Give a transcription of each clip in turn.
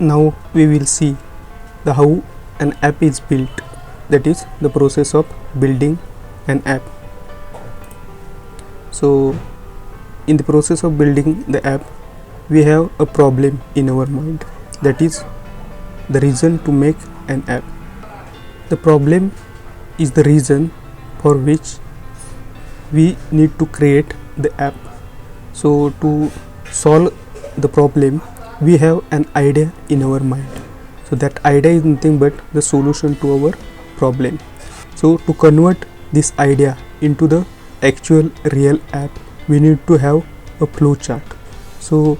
Now we will see the how an app is built, that is the process of building an app. So in the process of building the app, we have a problem in our mind, that is the reason to make an app. The problem is the reason for which we need to create the app. So to solve the problem, we have an idea in our mind. So that idea is nothing but the solution to our problem. So to convert this idea into the actual real app, we need to have a flow chart. So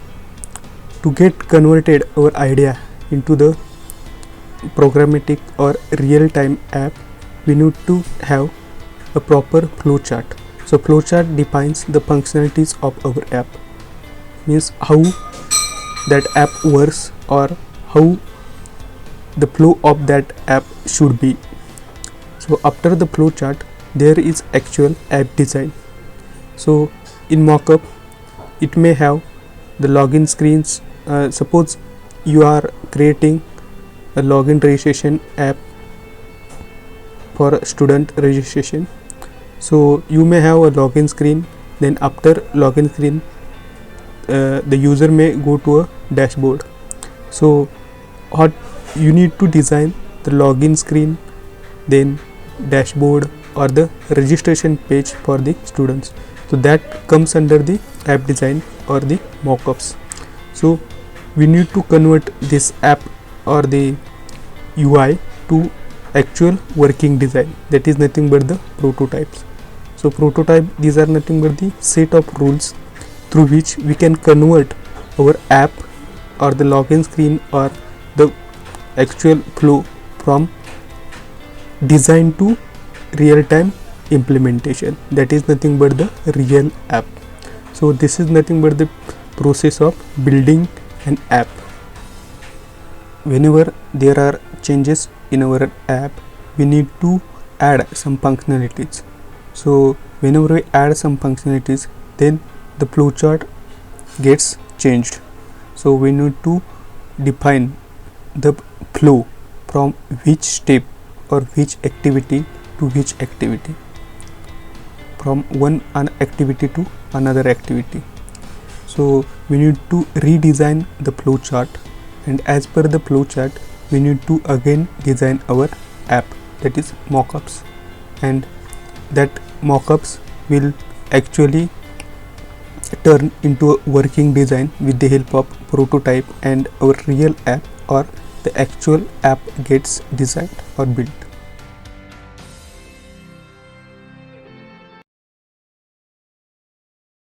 to get converted our idea into the programmatic or real-time app, we need to have a proper flow chart. So flow chart defines the functionalities of our app, means how that app works or how the flow of that app should be. So after the flow chart, there is actual app design. So in mockup, it may have the login screens. Suppose you are creating a login registration app for student registration. So you may have a login screen, then after login screen the user may go to a dashboard. So what you need to design the login screen, then dashboard or the registration page for the students. So that comes under the app design or the mockups. So we need to convert this app or the UI to actual working design, that is nothing but the prototypes. So prototype, these are nothing but the set of rules through which we can convert our app or the login screen or the actual flow from design to real-time implementation, that is nothing but the real app. So this is nothing but the process of building an app. Whenever there are changes in our app, we need to add some functionalities. So whenever we add some functionalities, then the flowchart gets changed. So we need to define the flow from which step or which activity to which activity, from one activity to another activity. So we need to redesign the flowchart, and as per the flowchart, we need to again design our app, that is mockups, and that mockups will actually turn into a working design with the help of prototype, and our real app or the actual app gets designed or built.